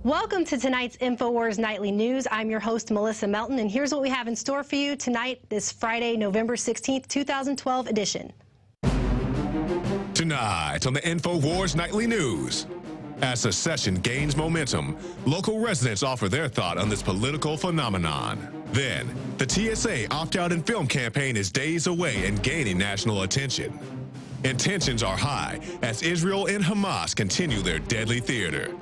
Welcome to tonight's INFOWARS Nightly News. I'm your host, Melissa Melton, and here's what we have in store for you tonight, this Friday, November 16th, 2012 edition. Tonight on the INFOWARS Nightly News. As secession gains momentum, local residents offer their thought on this political phenomenon. Then, the TSA opt-out in film campaign is days away and gaining national attention. And tensions are high as Israel and Hamas continue their deadly theater.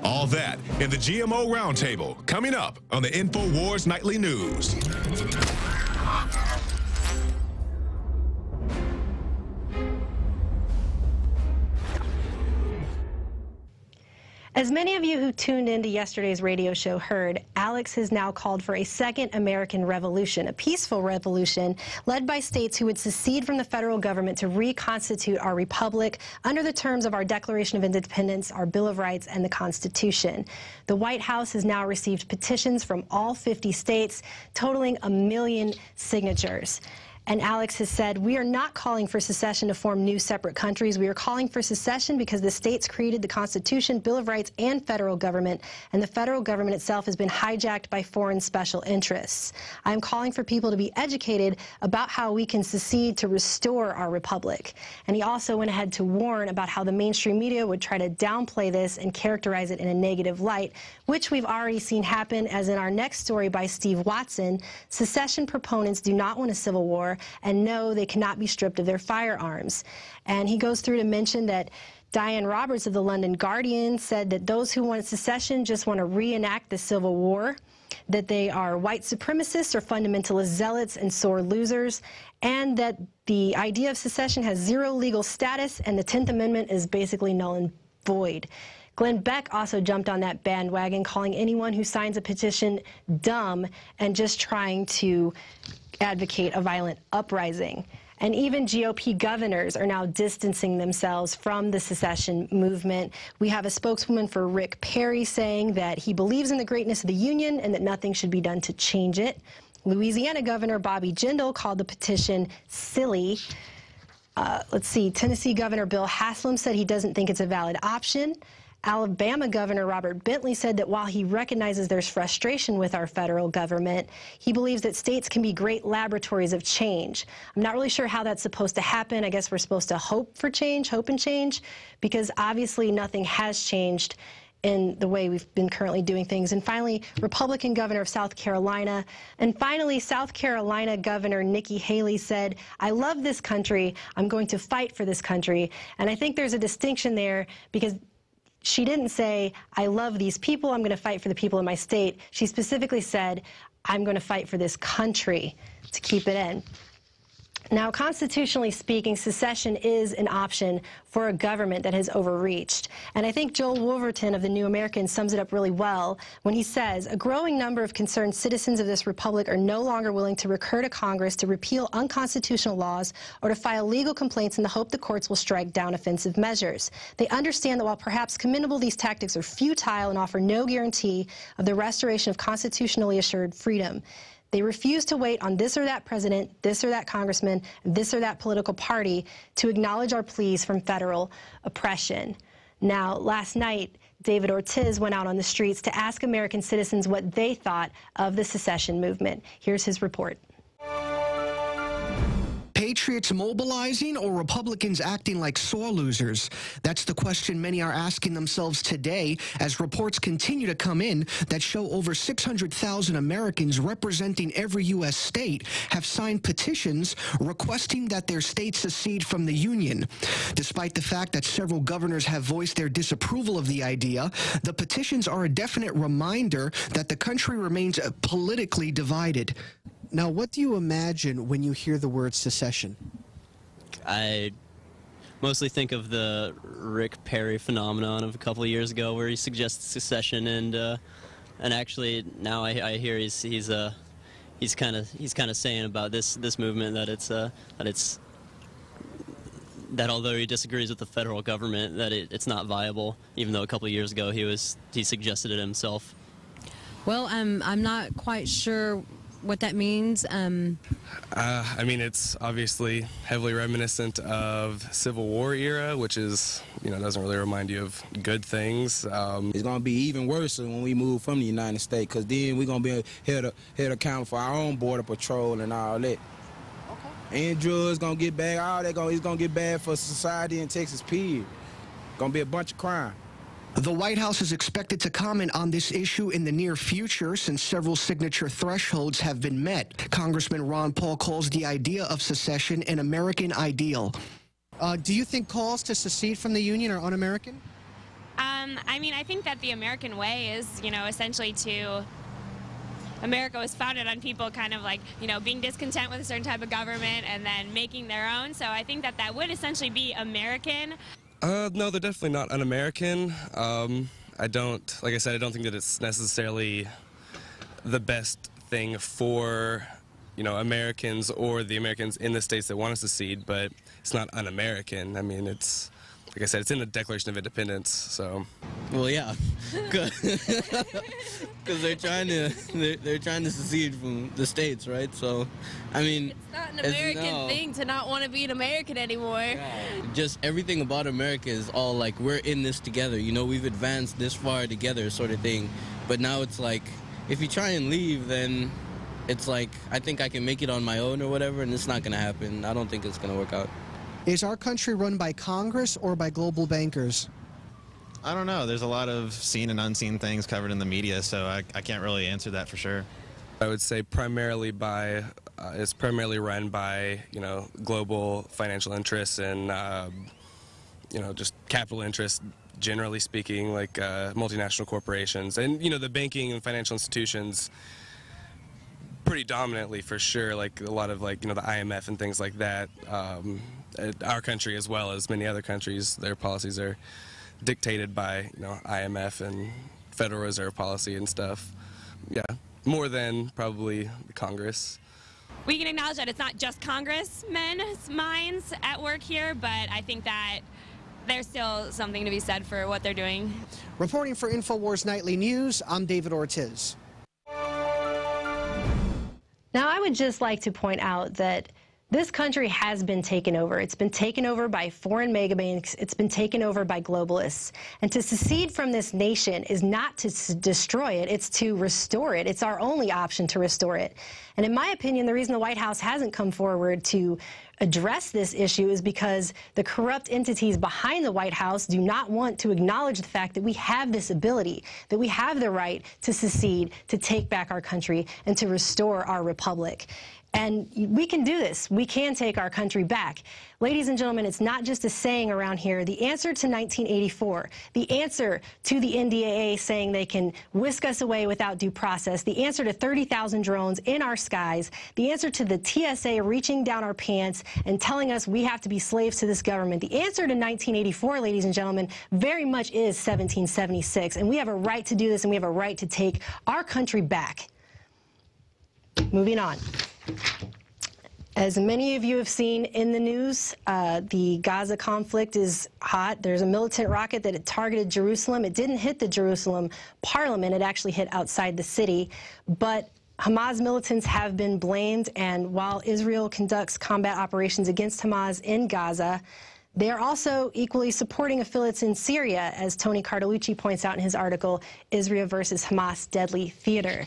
All that in the GMO Roundtable, coming up on the INFOWARS Nightly News. As many of you who tuned into yesterday's radio show heard, Alex has now called for a second American revolution, a peaceful revolution led by states who would secede from the federal government to reconstitute our republic under the terms of our Declaration of Independence, our Bill of Rights, and the Constitution. The White House has now received petitions from all 50 states, totaling 1 million signatures. And Alex has said, we are not calling for secession to form new separate countries. We are calling for secession because the states created the Constitution, Bill of Rights, and federal government, and the federal government itself has been hijacked by foreign special interests. I am calling for people to be educated about how we can secede to restore our republic. And he also went ahead to warn about how the mainstream media would try to downplay this and characterize it in a negative light, which we've already seen happen, as in our next story by Steve Watson. Secession proponents do not want a civil war, and no, they cannot be stripped of their firearms. And he goes through to mention that Diane Roberts of the London Guardian said that those who want secession just want to reenact the Civil War, that they are white supremacists or fundamentalist zealots and sore losers, and that the idea of secession has zero legal status and the 10th Amendment is basically null and void. Glenn Beck also jumped on that bandwagon, calling anyone who signs a petition dumb and just trying to advocate a violent uprising. And even GOP governors are now distancing themselves from the secession movement. We have a spokeswoman for Rick Perry saying that he believes in the greatness of the Union and that nothing should be done to change it. Louisiana Governor Bobby Jindal called the petition silly. Tennessee Governor Bill Haslam said he doesn't think it's a valid option. Alabama Governor Robert Bentley said that while he recognizes there's frustration with our federal government, he believes that states can be great laboratories of change. I'm not really sure how that's supposed to happen. I guess we're supposed to hope for change, hope and change, because obviously nothing has changed in the way we've been currently doing things. And finally, Republican Governor of South Carolina. And finally, South Carolina Governor Nikki Haley said, I love this country. I'm going to fight for this country. And I think there's a distinction there, because she didn't say, I love these people, I'm going to fight for the people in my state. She specifically said, I'm going to fight for this country to keep it in. Now, constitutionally speaking, secession is an option for a government that has overreached. And I think Joel Wolverton of the New American sums it up really well when he says, a growing number of concerned citizens of this republic are no longer willing to recur to Congress to repeal unconstitutional laws or to file legal complaints in the hope the courts will strike down offensive measures. They understand that while perhaps commendable, these tactics are futile and offer no guarantee of the restoration of constitutionally assured freedom. They refuse to wait on this or that president, this or that congressman, this or that political party to acknowledge our pleas from federal oppression. Now, last night, David Ortiz went out on the streets to ask American citizens what they thought of the secession movement. Here's his report. Patriots mobilizing or Republicans acting like sore losers? That's the question many are asking themselves today as reports continue to come in that show over 600,000 Americans representing every U.S. state have signed petitions requesting that their state secede from the Union. Despite the fact that several governors have voiced their disapproval of the idea, the petitions are a definite reminder that the country remains politically divided. Now, what do you imagine when you hear the word secession? I mostly think of the Rick Perry phenomenon of a couple of years ago, where he suggests secession, and actually now I hear he's kind of saying about this movement that although he disagrees with the federal government, that it's not viable, even though a couple of years ago he suggested it himself. Well, I'm not quite sure what that means? I mean, it's obviously heavily reminiscent of Civil War era, which is, you know, doesn't really remind you of good things. It's going to be even worse when we move from the United States, because then we're going to be held accountable for our own border patrol and all that. Okay. And drugs going to get bad, all that it's going to get bad for society in Texas, period. Going to be a bunch of crime. The White House is expected to comment on this issue in the near future since several signature thresholds have been met. Congressman Ron Paul calls the idea of secession an American ideal. Do you think calls to secede from the Union are un-American? I mean, I think that the American way is, you know, essentially America was founded on people kind of like, you know, being discontent with a certain type of government and then making their own. So I think that would essentially be American. No, they're definitely not un-American. Like I said, I don't think that it's necessarily the best thing for, you know, Americans or the Americans in the states that want to secede, but it's not un-American. I mean, it's, like I said, it's in the Declaration of Independence, so. Well, yeah, because they're trying to secede from the states, right? So, I mean, it's not an American thing to not want to be an American anymore. Yeah. Just everything about America is all like, we're in this together. You know, we've advanced this far together, sort of thing. But now it's like, if you try and leave, then it's like, I think I can make it on my own or whatever, and it's not going to happen. I don't think it's going to work out. Is our country run by Congress or by global bankers? I don't know. There's a lot of seen and unseen things covered in the media, so I can't really answer that for sure. I would say primarily it's primarily run by, you know, global financial interests and, you know, just capital interests, generally speaking, like multinational corporations. And, you know, the banking and financial institutions pretty dominantly for sure, like a lot of, like, you know, the IMF and things like that. Our country, as well as many other countries, their policies are dictated by, you know, IMF and Federal Reserve policy and stuff. Yeah, more than probably Congress. We can acknowledge that it's not just congressmen's minds at work here, but I think that there's still something to be said for what they're doing. Reporting for INFOWARS Nightly News, I'm David Ortiz. Now, I would just like to point out that this country has been taken over. It's been taken over by foreign megabanks. It's been taken over by globalists. And to secede from this nation is not to destroy it. It's to restore it. It's our only option to restore it. And in my opinion, the reason the White House hasn't come forward to address this issue is because the corrupt entities behind the White House do not want to acknowledge the fact that we have this ability, that we have the right to secede, to take back our country, and to restore our republic. And we can do this. We can take our country back. Ladies and gentlemen, it's not just a saying around here. The answer to 1984, the answer to the NDAA saying they can whisk us away without due process, the answer to 30,000 drones in our skies, the answer to the TSA reaching down our pants and telling us we have to be slaves to this government, the answer to 1984, ladies and gentlemen, very much is 1776. And we have a right to do this, and we have a right to take our country back. Moving on. As many of you have seen in the news, the Gaza conflict is hot. There's a militant rocket that had targeted Jerusalem. It didn't hit the Jerusalem parliament. It actually hit outside the city. But Hamas militants have been blamed, and while Israel conducts combat operations against Hamas in Gaza, they are also equally supporting affiliates in Syria, as Tony Cartalucci points out in his article, Israel versus Hamas Deadly Theater.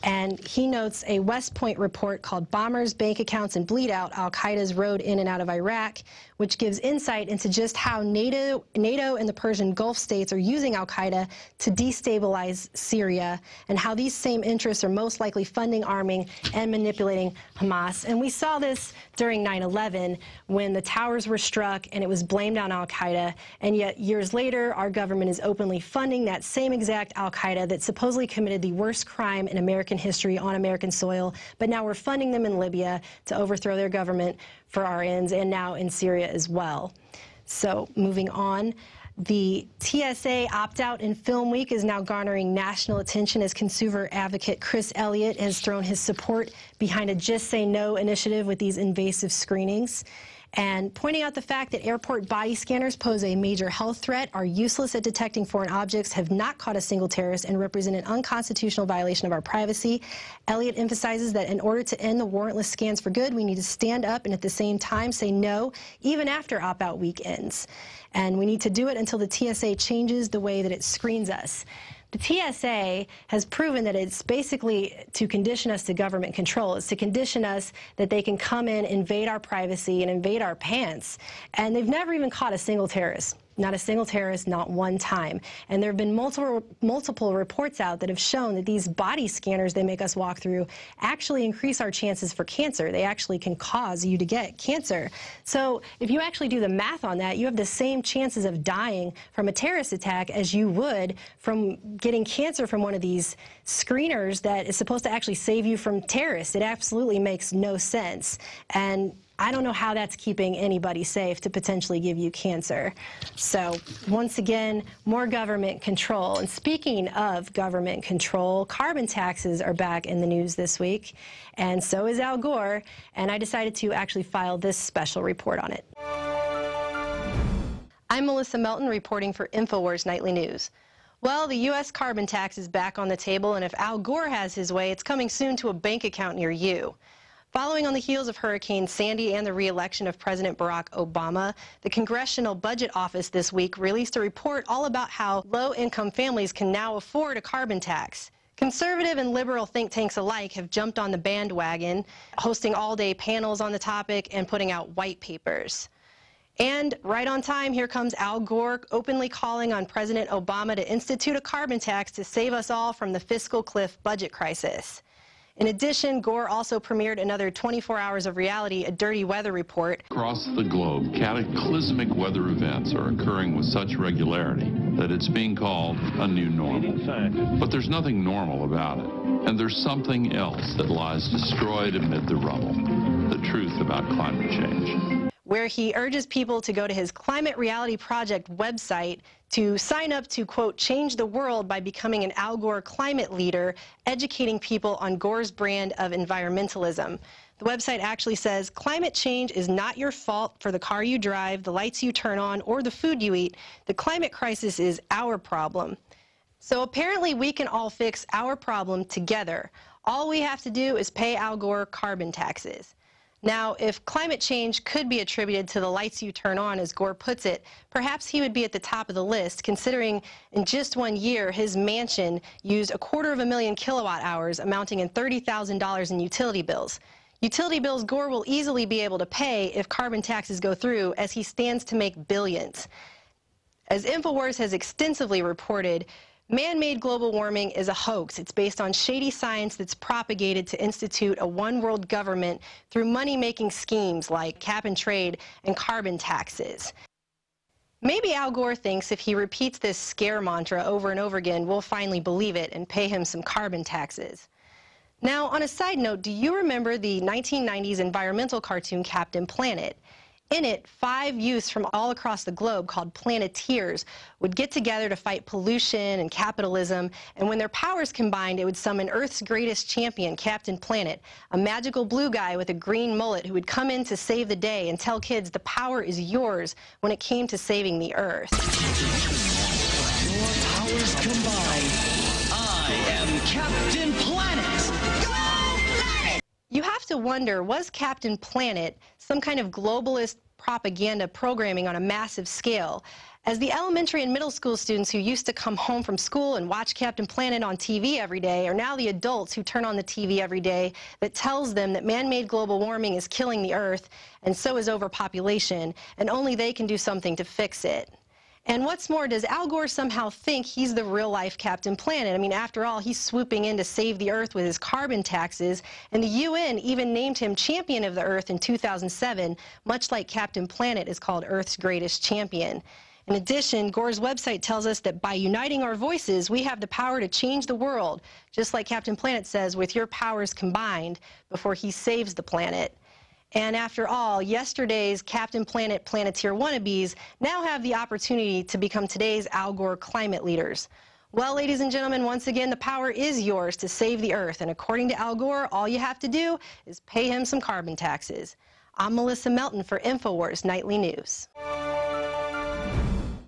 And he notes a West Point report called Bombers, Bank Accounts, and Bleed Out, Al-Qaeda's Road in and Out of Iraq, which gives insight into just how NATO and the Persian Gulf states are using Al-Qaeda to destabilize Syria, and how these same interests are most likely funding, arming, and manipulating Hamas. And we saw this during 9/11 when the towers were struck and it was blamed on Al-Qaeda, and yet years later our government is openly funding that same exact Al-Qaeda that supposedly committed the worst crime in American history on American soil, but now we're funding them in Libya to overthrow their government for our ends, and now in Syria as well. So moving on, the TSA opt-out in Film Week is now garnering national attention as consumer advocate Chris Elliott has thrown his support behind a Just Say No initiative with these invasive screenings. and pointing out the fact that airport body scanners pose a major health threat, are useless at detecting foreign objects, have not caught a single terrorist, and represent an unconstitutional violation of our privacy. Elliott emphasizes that in order to end the warrantless scans for good, we need to stand up and at the same time say no, even after opt-out week ends. And we need to do it until the TSA changes the way that it screens us. The TSA has proven that it's basically to condition us to government control. It's to condition us that they can come in, invade our privacy, and invade our pants. And they've never even caught a single terrorist. Not a single terrorist, not one time. And there have been multiple reports out that have shown that these body scanners they make us walk through actually increase our chances for cancer. They actually can cause you to get cancer. So if you actually do the math on that, you have the same chances of dying from a terrorist attack as you would from getting cancer from one of these screeners that is supposed to actually save you from terrorists. It absolutely makes no sense. And I don't know how that's keeping anybody safe to potentially give you cancer. So once again, more government control. And speaking of government control, carbon taxes are back in the news this week, and so is Al Gore, and I decided to actually file this special report on it. I'm Melissa Melton reporting for INFOWARS Nightly News. Well, the U.S. carbon tax is back on the table, and if Al Gore has his way, it's coming soon to a bank account near you. Following on the heels of Hurricane Sandy and the re-election of President Barack Obama, the Congressional Budget Office this week released a report all about how low-income families can now afford a carbon tax. Conservative and liberal think tanks alike have jumped on the bandwagon, hosting all-day panels on the topic and putting out white papers. And right on time, here comes Al Gore openly calling on President Obama to institute a carbon tax to save us all from the fiscal cliff budget crisis. In addition, Gore also premiered another 24 Hours of Reality, a dirty weather report. Across the globe, cataclysmic weather events are occurring with such regularity that it's being called a new normal. But there's nothing normal about it. And there's something else that lies destroyed amid the rubble, the truth about climate change. Where he urges people to go to his Climate Reality Project website to sign up to, quote, change the world by becoming an Al Gore climate leader, educating people on Gore's brand of environmentalism. The website actually says, climate change is not your fault for the car you drive, the lights you turn on, or the food you eat. The climate crisis is our problem. So apparently we can all fix our problem together. All we have to do is pay Al Gore carbon taxes. Now, if climate change could be attributed to the lights you turn on, as Gore puts it, perhaps he would be at the top of the list, considering in just 1 year, his mansion used 250,000 kilowatt hours, amounting in $30,000 in utility bills. Utility bills Gore will easily be able to pay if carbon taxes go through, as he stands to make billions. As INFOWARS has extensively reported, man-made global warming is a hoax. It's based on shady science that's propagated to institute a one-world government through money-making schemes like cap and trade and carbon taxes. Maybe Al Gore thinks if he repeats this scare mantra over and over again, we'll finally believe it and pay him some carbon taxes. Now, on a side note, do you remember the 1990s environmental cartoon Captain Planet? In it, 5 youths from all across the globe called Planeteers would get together to fight pollution and capitalism, and when their powers combined, it would summon Earth's greatest champion, Captain Planet, a magical blue guy with a green mullet who would come in to save the day and tell kids the power is yours when it came to saving the Earth. Your powers combined, I am Captain Planet! You have to wonder, was Captain Planet some kind of globalist propaganda programming on a massive scale? As the elementary and middle school students who used to come home from school and watch Captain Planet on TV every day are now the adults who turn on the TV every day that tells them that man-made global warming is killing the Earth, and so is overpopulation, and only they can do something to fix it. And what's more, does Al Gore somehow think he's the real-life Captain Planet? I mean, after all, he's swooping in to save the Earth with his carbon taxes, and the UN even named him Champion of the Earth in 2007, much like Captain Planet is called Earth's greatest champion. In addition, Gore's website tells us that by uniting our voices, we have the power to change the world, just like Captain Planet says, with your powers combined, before he saves the planet. And after all, yesterday's Captain Planet Planeteer wannabes now have the opportunity to become today's Al Gore climate leaders. Well, ladies and gentlemen, once again, the power is yours to save the Earth. And according to Al Gore, all you have to do is pay him some carbon taxes. I'm Melissa Melton for INFOWARS Nightly News.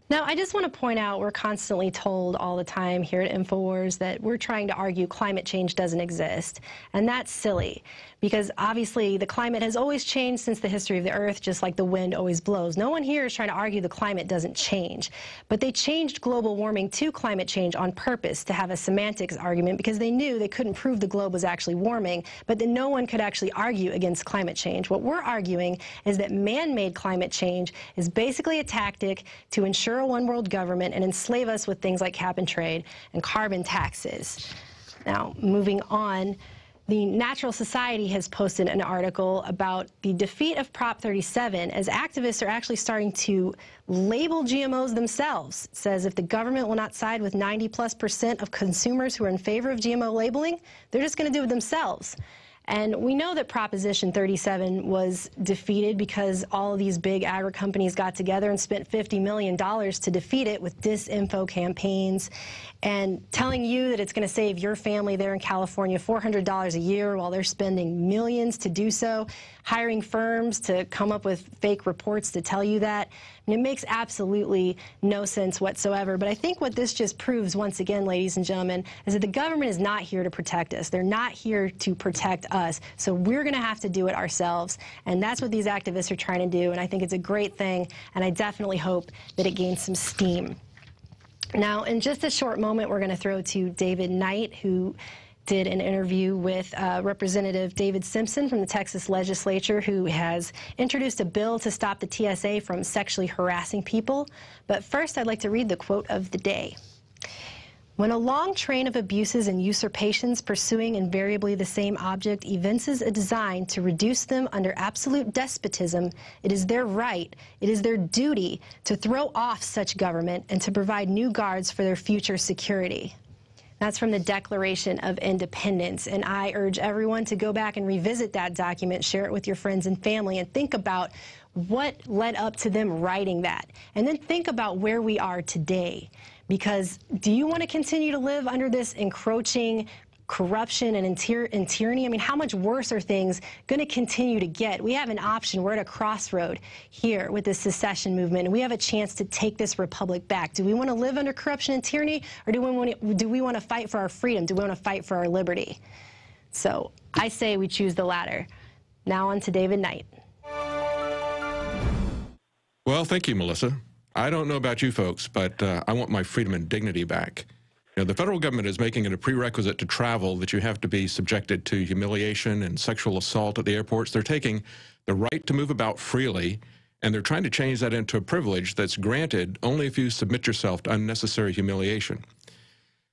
Now, I just want to point out we're constantly told all the time here at INFOWARS that we're trying to argue climate change doesn't exist, and that's silly because obviously the climate has always changed since the history of the Earth, just like the wind always blows. No one here is trying to argue the climate doesn't change, but they changed global warming to climate change on purpose to have a semantics argument because they knew they couldn't prove the globe was actually warming, but then no one could actually argue against climate change. What we're arguing is that man-made climate change is basically a tactic to ensure a one-world government and enslave us with things like cap and trade and carbon taxes. Now, moving on, the Natural Society has posted an article about the defeat of Prop 37 as activists are actually starting to label GMOs themselves. It says if the government will not side with 90+% of consumers who are in favor of GMO labeling, they're just going to do it themselves. And we know that Proposition 37 was defeated because all of these big agri companies got together and spent $50 million to defeat it with disinfo campaigns and telling you that it's going to save your family there in California $400 a year while they're spending millions to do so, hiring firms to come up with fake reports to tell you that. And it makes absolutely no sense whatsoever. But I think what this just proves, once again, ladies and gentlemen, is that the government is not here to protect us. They're not here to protect us. So we're going to have to do it ourselves. And that's what these activists are trying to do. And I think it's a great thing. And I definitely hope that it gains some steam. Now, in just a short moment, we're going to throw to David Knight, who did an interview with Representative David Simpson from the Texas legislature, who has introduced a bill to stop the TSA from sexually harassing people. But first, I'd like to read the quote of the day. When a long train of abuses and usurpations pursuing invariably the same object evinces a design to reduce them under absolute despotism, it is their right, it is their duty to throw off such government and to provide new guards for their future security. That's from the Declaration of Independence, and I urge everyone to go back and revisit that document, share it with your friends and family, and think about what led up to them writing that. And then think about where we are today. Because do you want to continue to live under this encroaching corruption and tyranny? I mean, how much worse are things going to continue to get? We have an option. We're at a crossroad here with this secession movement, and we have a chance to take this republic back. Do we want to live under corruption and tyranny, or do we want to fight for our freedom? Do we want to fight for our liberty? So I say we choose the latter. Now on to David Knight. Well, thank you, Melissa. I don't know about you folks, but I want my freedom and dignity back. You know, the federal government is making it a prerequisite to travel that you have to be subjected to humiliation and sexual assault at the airports. They're taking the right to move about freely, and they're trying to change that into a privilege that's granted only if you submit yourself to unnecessary humiliation.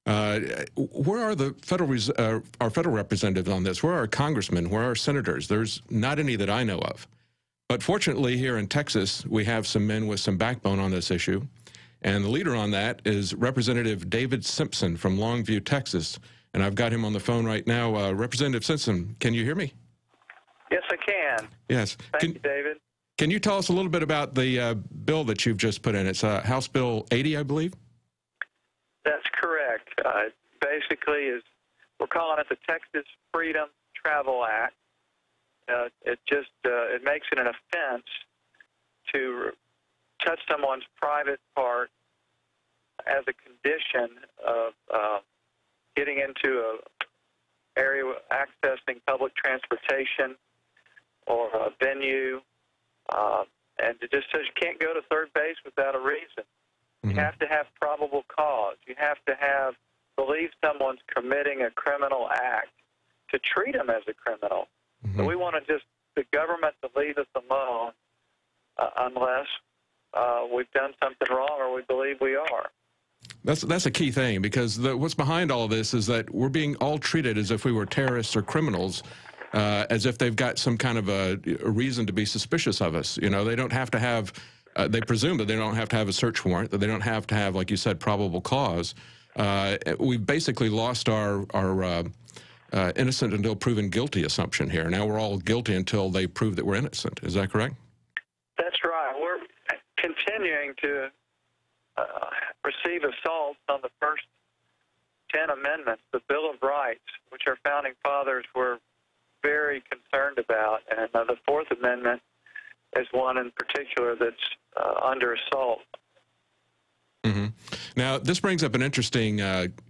Where are the our federal representatives on this? Where are our congressmen? Where are our senators? There's not any that I know of. But fortunately, here in Texas, we have some men with some backbone on this issue. And the leader on that is Representative David Simpson from Longview, Texas. And I've got him on the phone right now. Representative Simpson, can you hear me? Yes, I can. Yes. Thank you, David. Can you tell us a little bit about the bill that you've just put in? It's House Bill 80, I believe? That's correct. Basically, we're calling it the Texas Freedom Travel Act. It makes it an offense to touch someone's private part as a condition of getting into an area accessing public transportation or a venue, and it just says you can't go to third base without a reason. Mm-hmm. You have to have probable cause. You have to believe someone's committing a criminal act to treat them as a criminal. Mm-hmm. So we want the government to leave us alone unless we've done something wrong or we believe we are. That's a key thing, because what's behind all of this is that we're being all treated as if we were terrorists or criminals, as if they've got some kind of a reason to be suspicious of us. You know, they don't have to have, they presume that they don't have to have a search warrant, that they don't have to have, like you said, probable cause. We've basically lost our innocent until proven guilty assumption here. Now we're all guilty until they prove that we're innocent. Is that correct? That's right. We're continuing to receive assaults on the first 10 amendments, the Bill of Rights, which our founding fathers were very concerned about. And the Fourth Amendment is one in particular that's under assault. Mm-hmm. Now, this brings up an interesting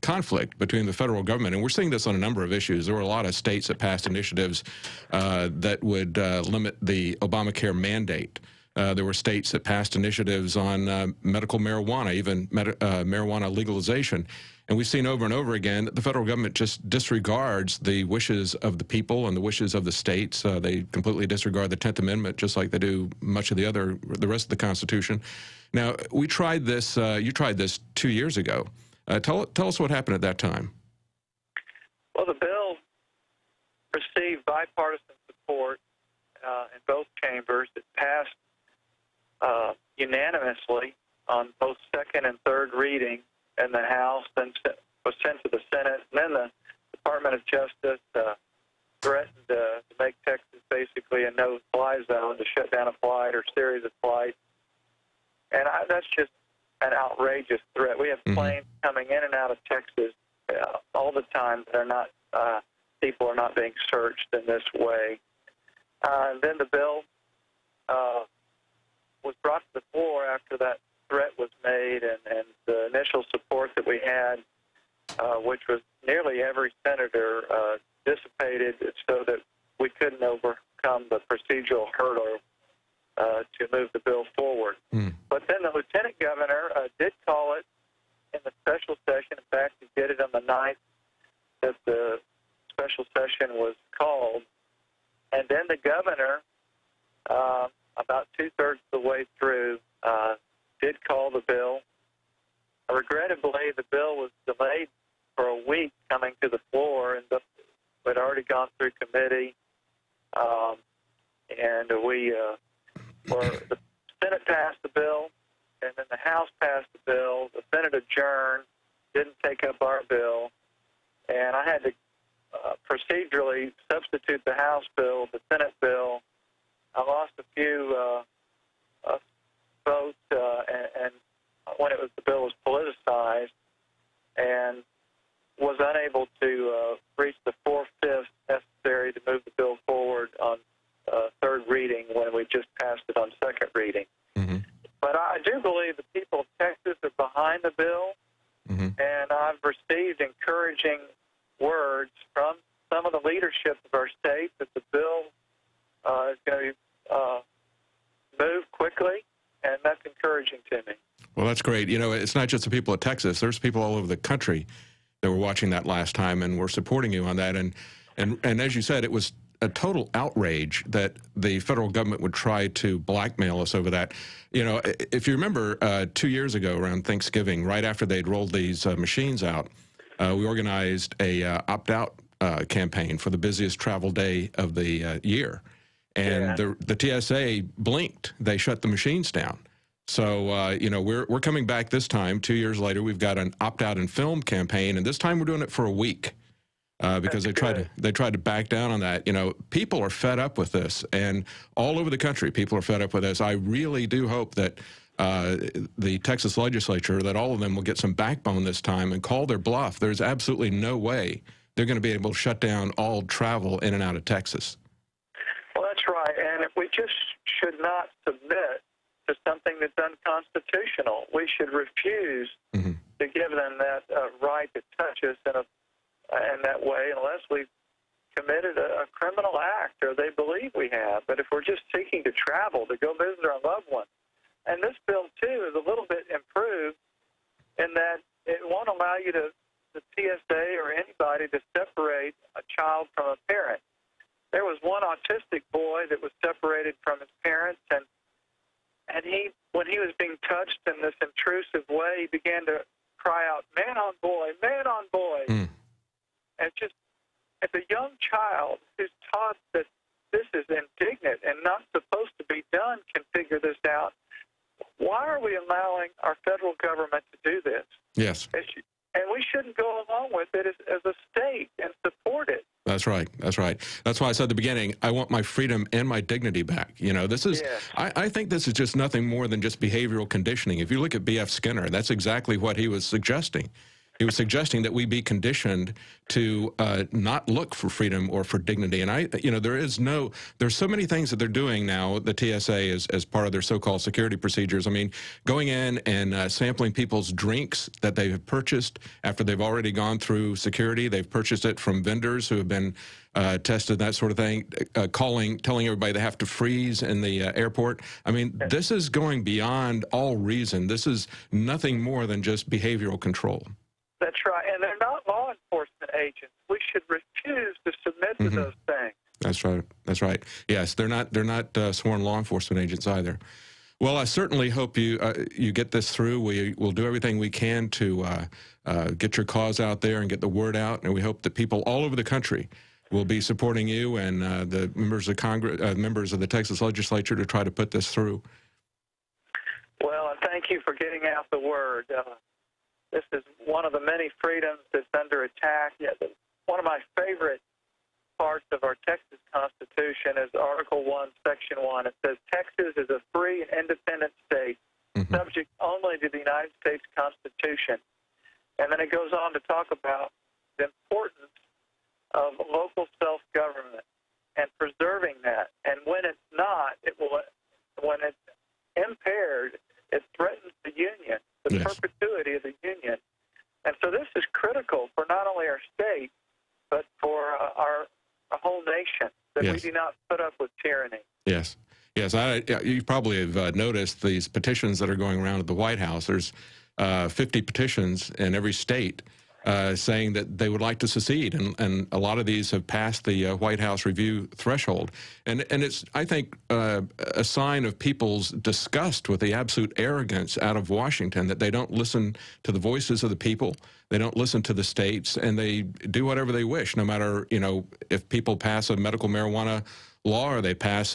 conflict between the federal government, and we're seeing this on a number of issues. There were a lot of states that passed initiatives that would limit the Obamacare mandate. There were states that passed initiatives on medical marijuana, even marijuana legalization. And we've seen over and over again that the federal government just disregards the wishes of the people and the wishes of the states. They completely disregard the 10th Amendment, just like they do much of the rest of the Constitution. Now, we tried this, you tried this 2 years ago. Tell us what happened at that time. Well, the bill received bipartisan support in both chambers. It passed unanimously on both second and third reading in the House, then was sent to the Senate, and then the Department of Justice threatened to make Texas basically a no-fly zone, to shut down a flight or series of flights. And that's just an outrageous threat. We have planes coming in and out of Texas all the time that are not, people are not being searched in this way. And then the bill was brought to the floor after that threat was made, and the initial support that we had, which was nearly every senator, dissipated so that we couldn't overcome the procedural hurdle to move the bill forward. But then the lieutenant governor did call it in the special session. In fact, he did it on the night that the special session was called. And then the governor, about two-thirds of the way through, did call the bill. Regrettably, the bill was delayed for a week coming to the floor, and it had already gone through committee. And the Senate passed the bill, and then the House passed the bill. The Senate adjourned, didn't take up our bill, and I had to procedurally substitute the House bill, the Senate bill. I lost a few votes, and when the bill was politicized, and was unable to reach the 4/5 necessary to move the bill forward on third reading when we just passed it on second reading. But I do believe the people of Texas are behind the bill, and I've received encouraging words from some of the leadership of our state that the bill is going to be moved quickly, and that's encouraging to me. Well, that's great. You know, it's not just the people of Texas. There's people all over the country that were watching that last time, and we're supporting you on that. And as you said, it was a total outrage that the federal government would try to blackmail us over that. You know, if you remember 2 years ago around Thanksgiving, right after they'd rolled these machines out, we organized a opt-out campaign for the busiest travel day of the year. And the TSA blinked. They shut the machines down. So, you know, we're coming back this time. 2 years later, we've got an opt-out and film campaign, and this time we're doing it for a week. Because they tried to back down on that. You know, people are fed up with this, and all over the country, people are fed up with this. I really do hope that the Texas legislature, that all of them will get some backbone this time and call their bluff. There's absolutely no way they're going to be able to shut down all travel in and out of Texas. Well, that's right, and we just should not submit to something that's unconstitutional. We should refuse to give them that right to touch us in that way unless we've committed a criminal act or they believe we have. But if we're just seeking to travel, to go visit our loved ones, and this bill, too, is a little bit improved in that it won't allow you the TSA or anybody to separate a child from a parent. There was one autistic boy that was separated from his parents, and he, when he was being touched in this intrusive way, he began to cry out, "Man on boy, man on boy." And just, if a young child who's taught that this is indignant and not supposed to be done can figure this out, why are we allowing our federal government to do this? Yes. And we shouldn't go along with it as a state and support it. That's right. That's right. That's why I said at the beginning, I want my freedom and my dignity back. You know, this is, I think this is just nothing more than just behavioral conditioning. If you look at B.F. Skinner, that's exactly what he was suggesting. He was suggesting that we be conditioned to not look for freedom or for dignity. And there's so many things that they're doing now, the TSA, as part of their so-called security procedures. I mean, going in and sampling people's drinks that they have purchased after they've already gone through security. They've purchased it from vendors who have been tested, that sort of thing, telling everybody they have to freeze in the airport. I mean, this is going beyond all reason. This is nothing more than just behavioral control. That's right, and they're not law enforcement agents. We should refuse to submit to those things. That's right. That's right. Yes, they're not sworn law enforcement agents either. Well, I certainly hope you get this through. We'll do everything we can to get your cause out there and get the word out, and we hope that people all over the country will be supporting you and the members of Congress, members of the Texas legislature, to try to put this through. Well, and thank you for getting out the word. This is one of the many freedoms that's under attack. One of my favorite parts of our Texas Constitution is Article 1, Section 1. It says, Texas is a free and independent state, subject only to the United States Constitution. And then it goes on to talk about the importance of local self-government and preserving that. And when it's not, when it's impaired, it threatens the Union, the perpetuity of the Union. And so this is critical for not only our state, but for our whole nation, that we do not put up with tyranny. Yes. Yes, you probably have noticed these petitions that are going around at the White House. There's 50 petitions in every state saying that they would like to secede, and a lot of these have passed the White House review threshold. And it's, I think, a sign of people's disgust with the absolute arrogance out of Washington, that they don't listen to the voices of the people, they don't listen to the states, and they do whatever they wish, no matter, if people pass a medical marijuana law, or they pass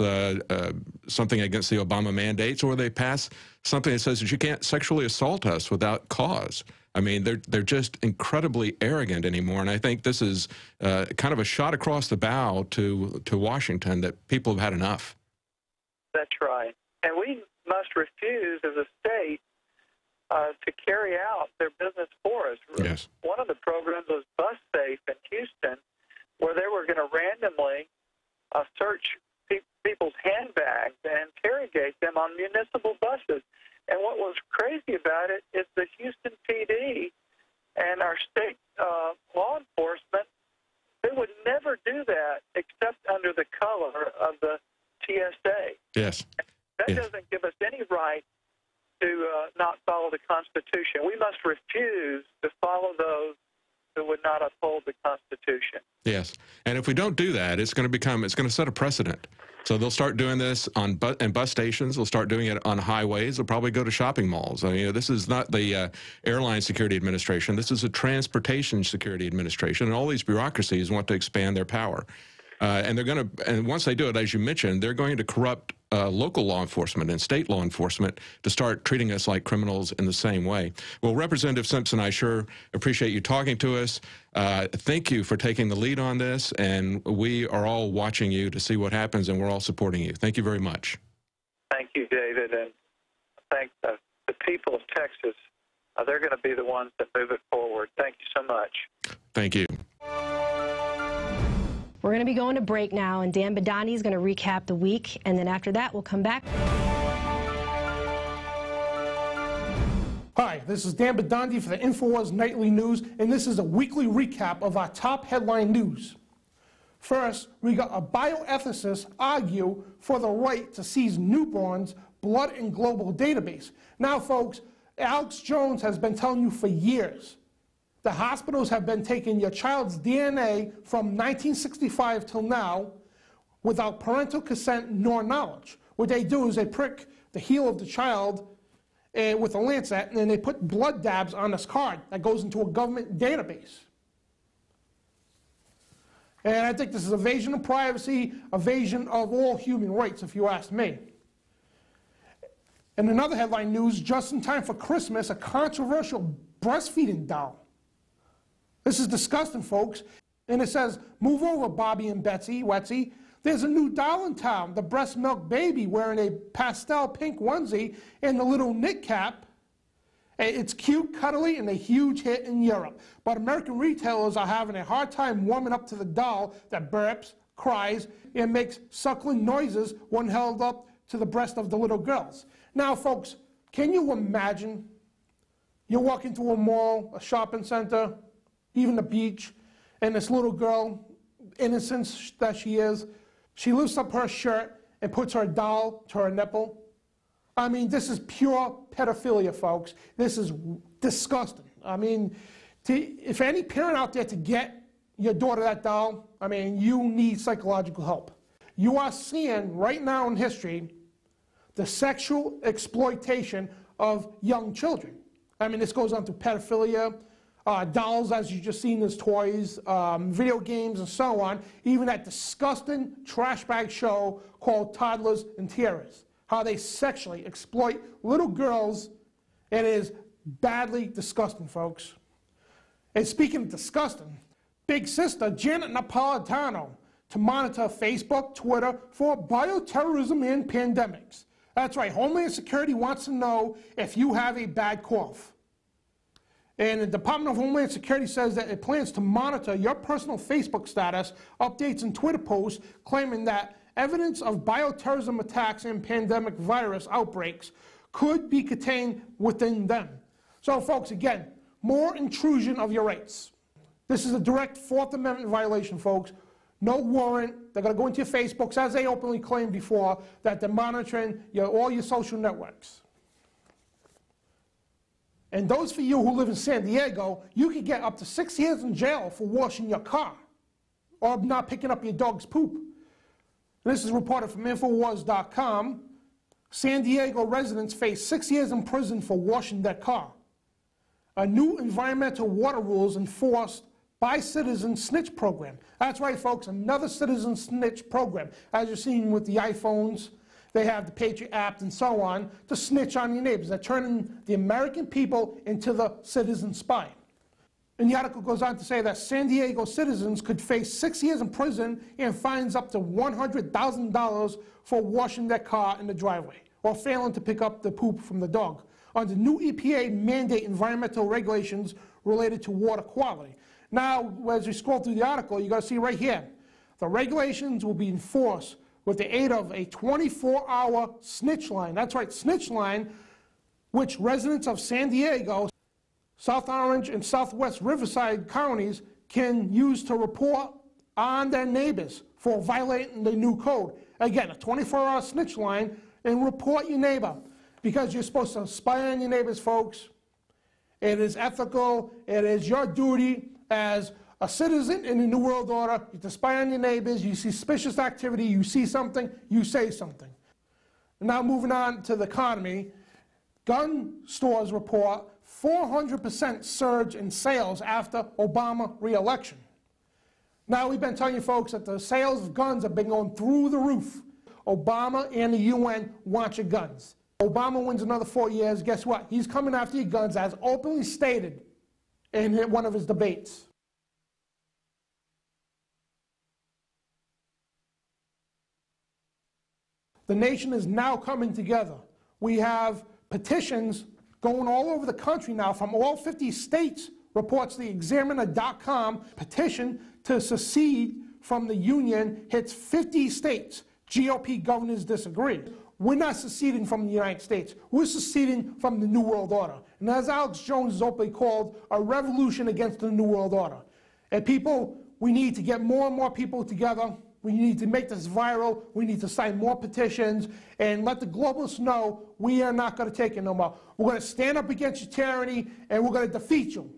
something against the Obama mandates, or they pass something that says that you can't sexually assault us without cause. I mean, they're just incredibly arrogant anymore, and I think this is kind of a shot across the bow to Washington, that people have had enough. That's right. And we must refuse as a state to carry out their business for us. Yes. One of the programs was Bus Safe in Houston, where they were going to randomly search people's handbags and interrogate them on municipal buses. And what was crazy about it is the Houston PD and our state law enforcement, they would never do that except under the color of the TSA. Yes. That doesn't give us any right to not follow the Constitution. We must refuse to follow those who would not uphold the Constitution. Yes. And if we don't do that, it's going to set a precedent. So they'll start doing this on bus stations. They'll start doing it on highways. They'll probably go to shopping malls. I mean, this is not the Airline Security Administration. This is a Transportation Security Administration. And all these bureaucracies want to expand their power. And once they do it, as you mentioned, they're going to corrupt local law enforcement and state law enforcement to start treating us like criminals in the same way. Well, Representative Simpson, I sure appreciate you talking to us. Thank you for taking the lead on this, and we are all watching you to see what happens, and we're all supporting you. Thank you very much. Thank you, David, and thank the people of Texas. They're going to be the ones that move it forward. Thank you so much. Thank you. We're going to be going to break now, and Dan Badani is going to recap the week, and then after that, we'll come back. Hi, this is Dan Badani for the INFOWARS Nightly News, and this is a weekly recap of our top headline news. First, we got a bioethicist argue for the right to seize newborns' blood and global database. Now, folks, Alex Jones has been telling you for years, the hospitals have been taking your child's DNA from 1965 till now without parental consent nor knowledge. What they do is they prick the heel of the child with a lancet, and then they put blood dabs on this card that goes into a government database. And I think this is evasion of privacy, evasion of all human rights, if you ask me. And another headline news, just in time for Christmas, a controversial breastfeeding doll. This is disgusting, folks. And it says, move over, Bobby and Betsy, Wetsy. There's a new doll in town, the breast milk baby, wearing a pastel pink onesie and the little knit cap. It's cute, cuddly, and a huge hit in Europe. But American retailers are having a hard time warming up to the doll that burps, cries, and makes suckling noises when held up to the breast of the little girls. Now, folks, can you imagine you walk into a mall, a shopping center, even the beach, and this little girl, innocent that she is, she lifts up her shirt and puts her doll to her nipple? I mean, this is pure pedophilia, folks. This is disgusting. I mean, if any parent out there to get your daughter that doll, I mean, you need psychological help. You are seeing right now in history the sexual exploitation of young children. I mean, this goes on to pedophilia, dolls, as you just seen as toys, video games, and so on. Even that disgusting trash bag show called Toddlers and Tiaras, how they sexually exploit little girls. It is badly disgusting, folks. And speaking of disgusting, Big Sister Janet Napolitano to monitor Facebook, Twitter for bioterrorism and pandemics. That's right, Homeland Security wants to know if you have a bad cough. And the Department of Homeland Security says that it plans to monitor your personal Facebook status, updates, and Twitter posts, claiming that evidence of bioterrorism attacks and pandemic virus outbreaks could be contained within them. So, folks, again, more intrusion of your rights. This is a direct Fourth Amendment violation, folks. No warrant. They're going to go into your Facebooks, as they openly claimed before, that they're monitoring all your social networks. And those for you who live in San Diego, you could get up to 6 years in jail for washing your car or not picking up your dog's poop. This is reported from INFOWARS.com. San Diego residents face 6 years in prison for washing their car. A new environmental water rules enforced by Citizen Snitch program. That's right, folks, another Citizen Snitch program. As you're seeing with the iPhones, they have the Patriot app and so on to snitch on your neighbors. They're turning the American people into the citizen spy. And the article goes on to say that San Diego citizens could face 6 years in prison and fines up to $100,000 for washing their car in the driveway or failing to pick up the poop from the dog under new EPA mandate environmental regulations related to water quality. Now, as we scroll through the article, you're going to see right here, the regulations will be enforced with the aid of a 24-hour snitch line. That's right, snitch line, which residents of San Diego, South Orange, and Southwest Riverside counties can use to report on their neighbors for violating the new code. Again, a 24-hour snitch line, and report your neighbor, because you're supposed to spy on your neighbors, folks. It is ethical. It is your duty as a citizen in the New World Order. You to spy on your neighbors. You see suspicious activity. You see something. You say something. Now moving on to the economy. Gun stores report 400% surge in sales after Obama re-election. Now we've been telling you folks that the sales of guns have been going through the roof. Obama and the UN want your guns. Obama wins another 4 years. Guess what? He's coming after your guns, as openly stated in one of his debates. The nation is now coming together. We have petitions going all over the country now from all 50 states, reports the Examiner.com. Petition to secede from the Union hits 50 states. GOP governors disagree. We're not seceding from the United States. We're seceding from the New World Order. And as Alex Jones has openly called, a revolution against the New World Order. And people, we need to get more and more people together. We need to make this viral. We need to sign more petitions and let the globalists know we are not going to take it no more. We're going to stand up against your tyranny, and we're going to defeat you.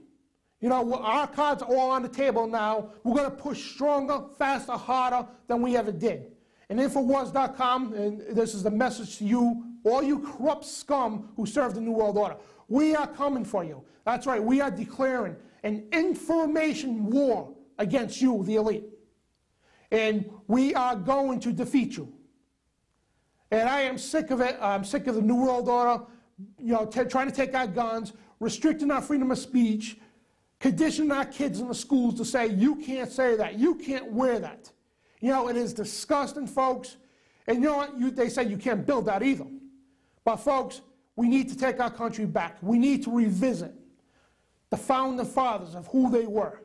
You know, our cards are all on the table now. We're going to push stronger, faster, harder than we ever did. And INFOWARS.com, and this is the message to you, all you corrupt scum who serve the New World Order. We are coming for you. That's right, we are declaring an information war against you, the elite. And we are going to defeat you. And I am sick of it. I'm sick of the New World Order, you know, trying to take our guns, restricting our freedom of speech, conditioning our kids in the schools to say, you can't say that, you can't wear that. You know, it is disgusting, folks. And you know what? They say you can't build that either. But, folks, we need to take our country back. We need to revisit the founding fathers of who they were.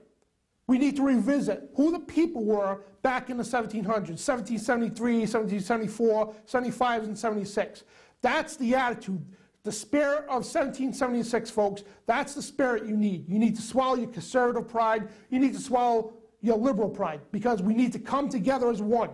We need to revisit who the people were back in the 1700s, 1773, 1774, 75, and 76. That's the attitude. The spirit of 1776, folks, that's the spirit you need. You need to swallow your conservative pride. You need to swallow your liberal pride, because we need to come together as one.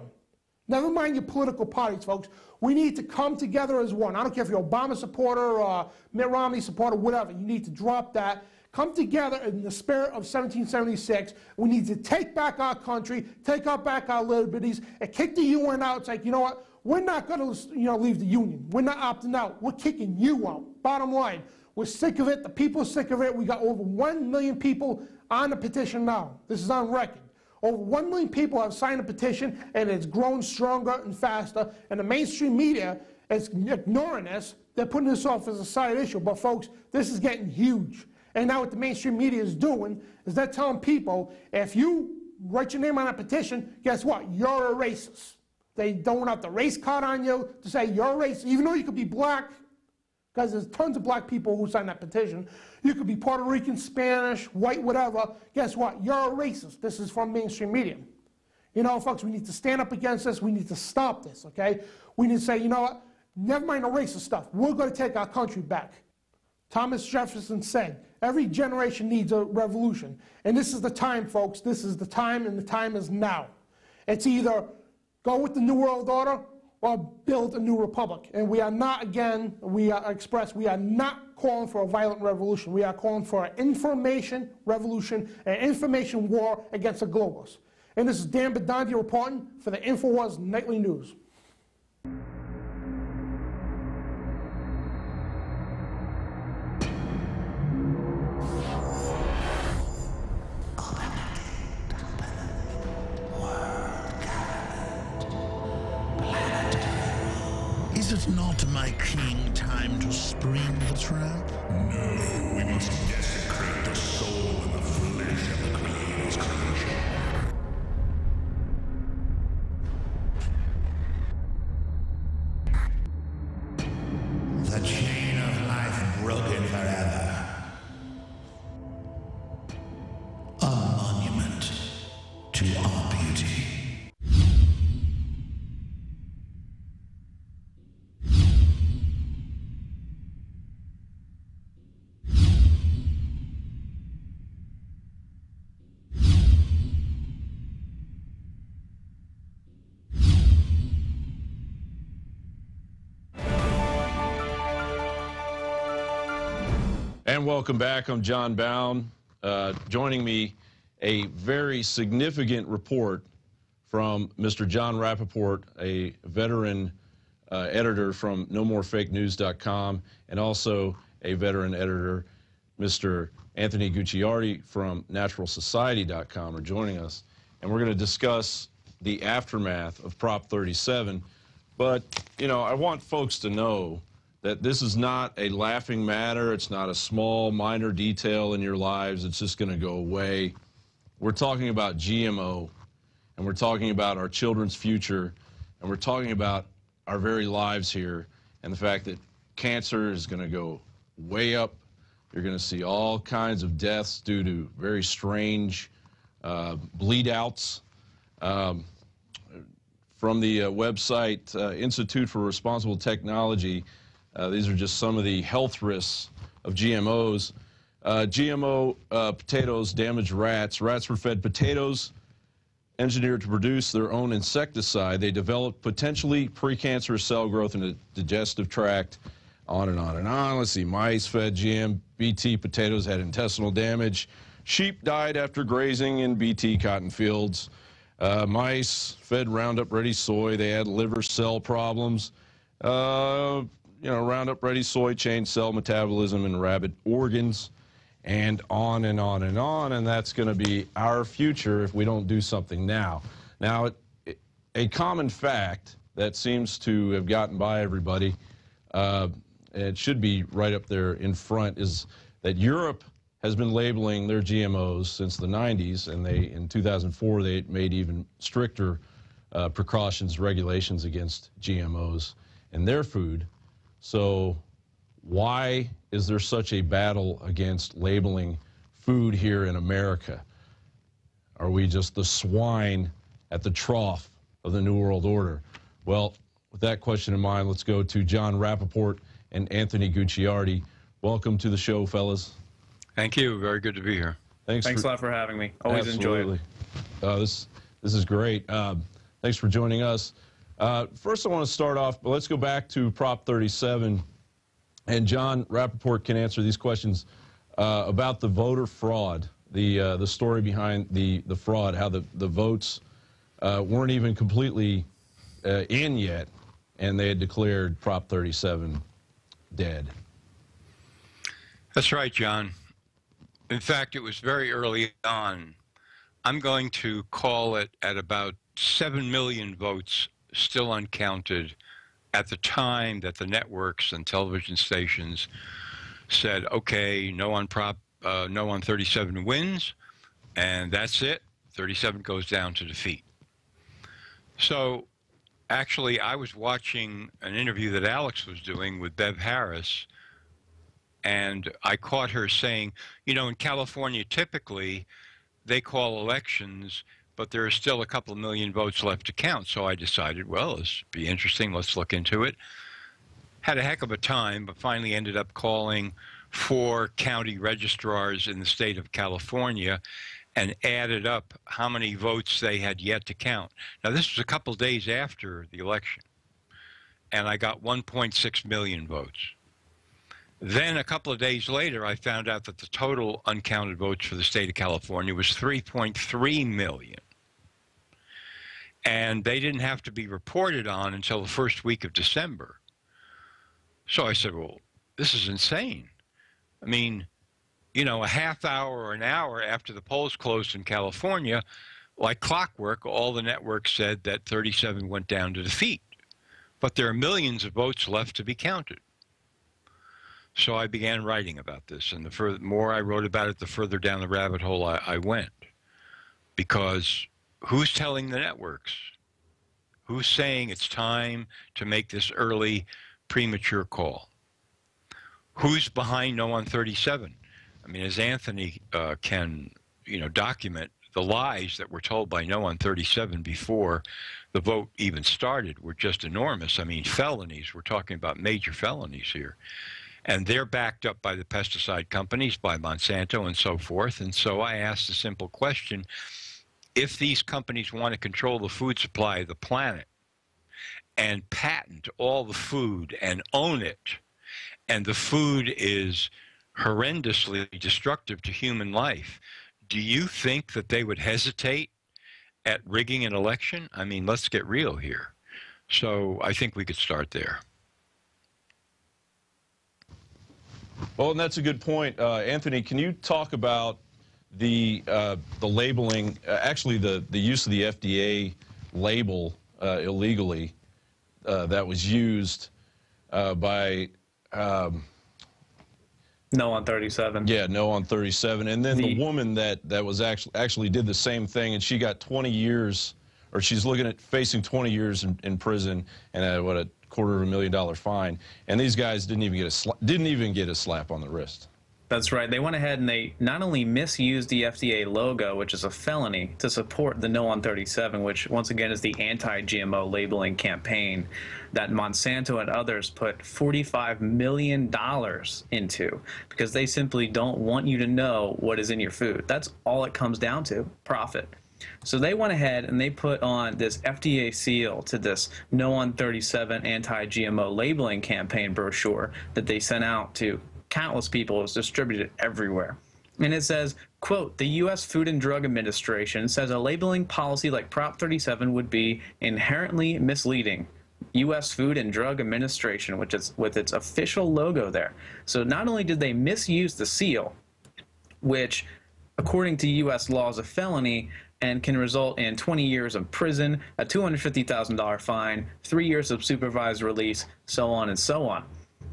Never mind your political parties, folks. We need to come together as one. I don't care if you're an Obama supporter or Mitt Romney supporter, whatever. You need to drop that. Come together in the spirit of 1776. We need to take back our country, take back our liberties, and kick the UN out. It's like, you know what? We're not going to, leave the union. We're not opting out. We're kicking you out. Bottom line, we're sick of it. The people are sick of it. We got over 1 million people on the petition now. This is on record. Over 1 million people have signed a petition, and it's grown stronger and faster. And the mainstream media is ignoring this. They're putting this off as a side issue. But, folks, this is getting huge. And now what the mainstream media is doing is they're telling people, if you write your name on a petition, guess what? You're a racist. They don't have the race card on you to say you're a racist, even though you could be black, because there's tons of black people who signed that petition. You could be Puerto Rican, Spanish, white, whatever. Guess what? You're a racist. This is from mainstream media. You know, folks, we need to stand up against this. We need to stop this, okay? We need to say, you know what? Never mind the racist stuff. We're going to take our country back. Thomas Jefferson said, every generation needs a revolution. And this is the time, folks. This is the time, and the time is now. It's either go with the New World Order or build a new republic. And we are not, again, we are not calling for a violent revolution. We are calling for an information revolution, an information war against the globalists. And this is Dan Bedandi reporting for the INFOWARS Nightly News. Is it not, my king, time to spring the trap? No, we must desecrate the soul and the flesh of the Creator's creation. The chain of life broken forever. A monument to our beauty. And welcome back. I'm John Bound. Joining me, a very significant report from Mr. John Rappaport, a veteran editor from NoMoreFakeNews.com, and also a veteran editor, Mr. Anthony Gucciardi from NaturalSociety.com, are joining us. And we're going to discuss the aftermath of Prop 37. But, you know, I want folks to know that this is not a laughing matter. It's not a small, minor detail in your lives. It's just going to go away. We're talking about GMO, and we're talking about our children's future, and we're talking about our very lives here, and the fact that cancer is going to go way up. You're going to see all kinds of deaths due to very strange bleed-outs. From the website Institute for Responsible Technology, these are just some of the health risks of GMOs. GMO potatoes damage rats. Rats were fed potatoes engineered to produce their own insecticide. They developed potentially precancerous cell growth in the digestive tract, on and on and on. Let's see, mice fed GM-BT potatoes had intestinal damage. Sheep died after grazing in BT cotton fields. Mice fed Roundup Ready soy. They had liver cell problems. You know, Roundup Ready soy changed cell metabolism in rabbit organs, and on and on and on, and that's going to be our future if we don't do something now. Now, a common fact that seems to have gotten by everybody, it should be right up there in front, is that Europe has been labeling their GMOs since the 90s, and in 2004, they made even stricter precautions, regulations against GMOs in their food. So Why is there such a battle against labeling food here in America? Are we just the swine at the trough of the New World Order? Well, with that question in mind, let's go to John Rappaport and Anthony Gucciardi. Welcome to the show, fellas. Thank you. Very good to be here. Thanks a lot for having me. Always enjoy it. This is great. Thanks for joining us. First, I want to start off, but let's go back to Prop 37. And John Rappaport can answer these questions about the voter fraud, the story behind the fraud, how the votes weren't even completely in yet, and they had declared Prop 37 dead. That's right, John. In fact, it was very early on. I'm going to call it at about 7 million votes still uncounted at the time that the networks and television stations said, okay, no on 37 wins, and that's it. 37 goes down to defeat. So actually, I was watching an interview that Alex was doing with Bev Harris, and I caught her saying, you know, in California, typically, they call elections, but there are still a couple of million votes left to count. So I decided, well, this would be interesting. Let's look into it. Had a heck of a time, but finally ended up calling 4 county registrars in the state of California and added up how many votes they had yet to count. Now, this was a couple of days after the election, and I got 1.6 million votes. Then a couple of days later, I found out that the total uncounted votes for the state of California was 3.3 million. And they didn't have to be reported on until the first week of December. So I said, well, this is insane. I mean, you know, a half hour or an hour after the polls closed in California, like clockwork, all the networks said that 37 went down to defeat. But there are millions of votes left to be counted. So I began writing about this, and the more I wrote about it, the further down the rabbit hole I went. Because who's telling the networks? Who's saying it's time to make this early, premature call? Who's behind No on 37? I mean, as Anthony can, you know, document, the lies that were told by No on 37 before the vote even started were just enormous. I mean, felonies. We're talking about major felonies here. And they're backed up by the pesticide companies, by Monsanto and so forth. And so I asked a simple question. If these companies want to control the food supply of the planet and patent all the food and own it, and the food is horrendously destructive to human life, do you think that they would hesitate at rigging an election? I mean, let's get real here. So I think we could start there. Well, and that's a good point. Anthony, can you talk about the labeling, actually the use of the FDA label illegally that was used by... No on 37. Yeah, No on 37. And then the woman that was actually did the same thing, and she got 20 years, or she's looking at facing 20 years in prison and what, a $250,000 fine. And these guys didn't even get a slap on the wrist. That's right. They went ahead and they not only misused the FDA logo, which is a felony, to support the No on 37, which once again is the anti-GMO labeling campaign that Monsanto and others put $45 million into, because they simply don't want you to know what is in your food. That's all it comes down to, profit. So they went ahead and they put on this FDA seal to this No on 37 anti-GMO labeling campaign brochure that they sent out to countless people. It was distributed everywhere. And it says, quote, the U.S. Food and Drug Administration says a labeling policy like Prop 37 would be inherently misleading. U.S. Food and Drug Administration, which is with its official logo there. So not only did they misuse the seal, which according to U.S. law is a felony and can result in 20 years of prison, a $250,000 fine, 3 years of supervised release, so on and so on.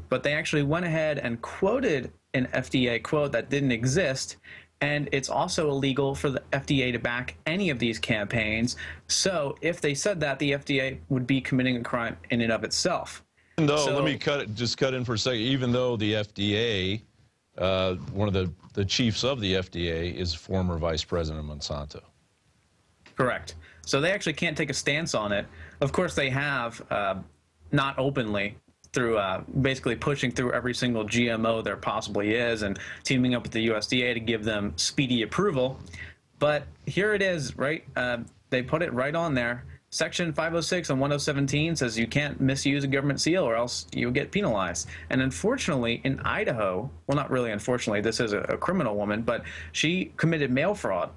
But they actually went ahead and quoted an FDA quote that didn't exist, and it's also illegal for the FDA to back any of these campaigns. So if they said that, the FDA would be committing a crime in and of itself. Even though, let me just cut in for a second. Even though the FDA, one of the chiefs of the FDA is former vice president of Monsanto. Correct. So they actually can't take a stance on it. Of course, they have, not openly, through basically pushing through every single GMO there possibly is and teaming up with the USDA to give them speedy approval. But here it is, right? They put it right on there. Section 506 and 1017 says you can't misuse a government seal or else you'll get penalized. And unfortunately, in Idaho, well, not really unfortunately, this is a criminal woman, but she committed mail fraud.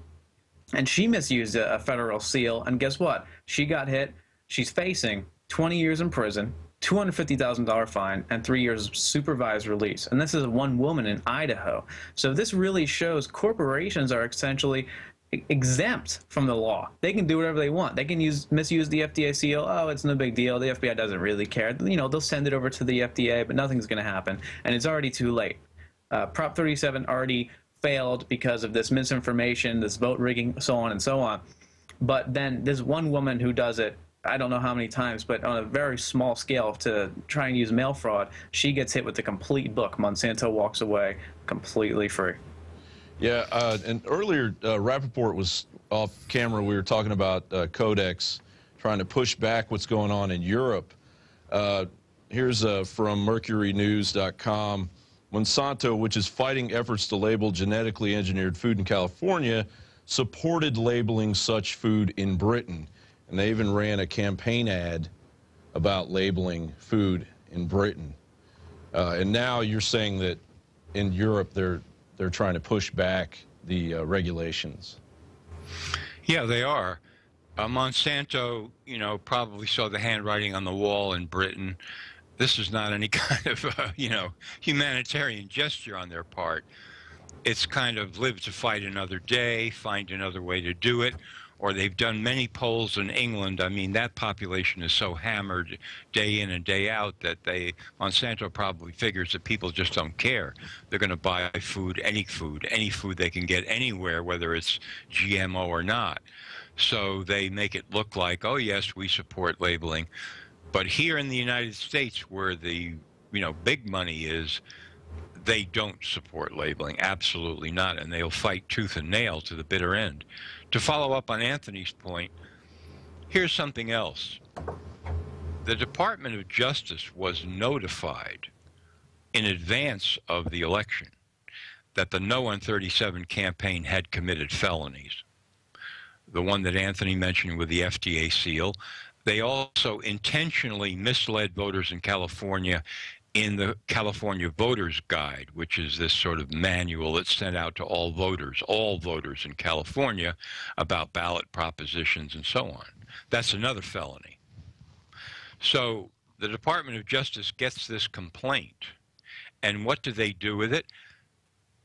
And she misused a federal seal, and guess what? She got hit. She's facing 20 years in prison, $250,000 fine, and 3 years supervised release. And this is one woman in Idaho. So this really shows corporations are essentially exempt from the law. They can do whatever they want. They can misuse the FDA seal. Oh, it's no big deal. The FBI doesn't really care. You know, they'll send it over to the FDA, but nothing's going to happen. And it's already too late. Prop 37 already failed because of this misinformation, this vote rigging, so on and so on. But then there's one woman who does it, I don't know how many times, but on a very small scale to try and use mail fraud, she gets hit with the complete book. Monsanto walks away completely free. Yeah, and earlier, Rappaport was off camera. We were talking about Codex trying to push back what's going on in Europe. Here's from mercurynews.com. Monsanto, which is fighting efforts to label genetically engineered food in California, supported labeling such food in Britain. And they even ran a campaign ad about labeling food in Britain. And now you're saying that in Europe they're trying to push back the regulations. Yeah, they are. Monsanto, you know, probably saw the handwriting on the wall in Britain. This is not any kind of, you know, humanitarian gesture on their part. It's kind of live to fight another day, find another way to do it. Or they've done many polls in England. I mean, that population is so hammered day in and day out that Monsanto probably figures that people just don't care. They're going to buy food, any food they can get anywhere, whether it's GMO or not. So they make it look like, oh yes, we support labeling. But here in the United States, where the big money is, they don't support labeling, absolutely not, and they'll fight tooth and nail to the bitter end. To follow up on Anthony's point, here's something else. The Department of Justice was notified in advance of the election that the No on 37 campaign had committed felonies. The one that Anthony mentioned with the FDA seal. They also intentionally misled voters in California in the California Voters Guide, which is this sort of manual that's sent out to all voters in California about ballot propositions and so on. That's another felony. So the Department of Justice gets this complaint, and what do they do with it?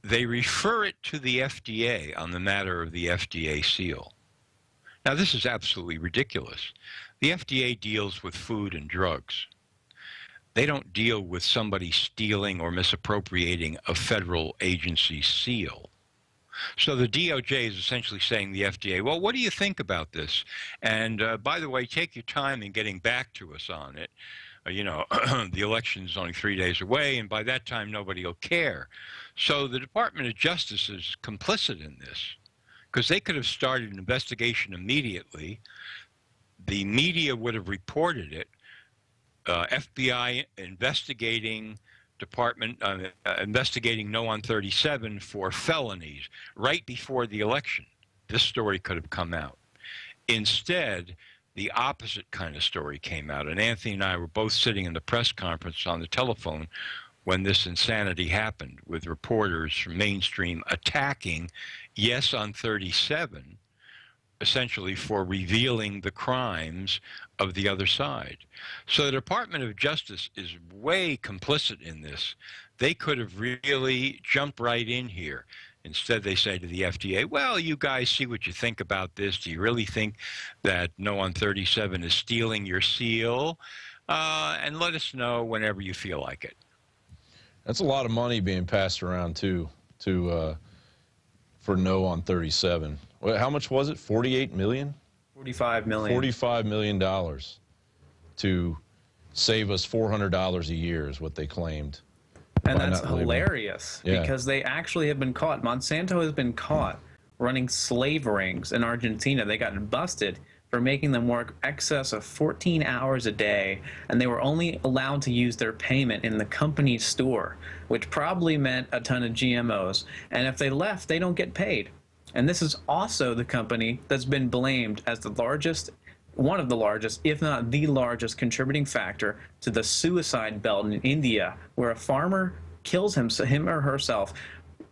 They refer it to the FDA on the matter of the FDA seal. Now, this is absolutely ridiculous. The FDA deals with food and drugs. They don't deal with somebody stealing or misappropriating a federal agency seal. So the DOJ is essentially saying to the FDA, well, what do you think about this? And by the way, take your time in getting back to us on it. The election is only 3 days away, and by that time, nobody will care. So the Department of Justice is complicit in this, because they could have started an investigation immediately. The media would have reported it. FBI investigating investigating No on 37 for felonies right before the election. This story could have come out. Instead, the opposite kind of story came out. And Anthony and I were both sitting in the press conference on the telephone when this insanity happened, with reporters from mainstream attacking Yes on 37, essentially for revealing the crimes of the other side. So the Department of Justice is way complicit in this. They could have really jumped right in here. Instead, they say to the FDA, well, you guys see what you think about this. Do you really think that No on 37 is stealing your seal? And let us know whenever you feel like it. That's a lot of money being passed around, too, for No on 37. How much was it? $48 million? $45 million. $45 million to save us $400 a year is what they claimed. And that's hilarious because they actually have been caught. Monsanto has been caught running slave rings in Argentina. They got busted for making them work excess of 14 hours a day, and they were only allowed to use their payment in the company's store, which probably meant a ton of GMOs. And if they left, they don't get paid. And this is also the company that's been blamed as the largest, one of the largest, if not the largest, contributing factor to the suicide belt in India, where a farmer kills him or herself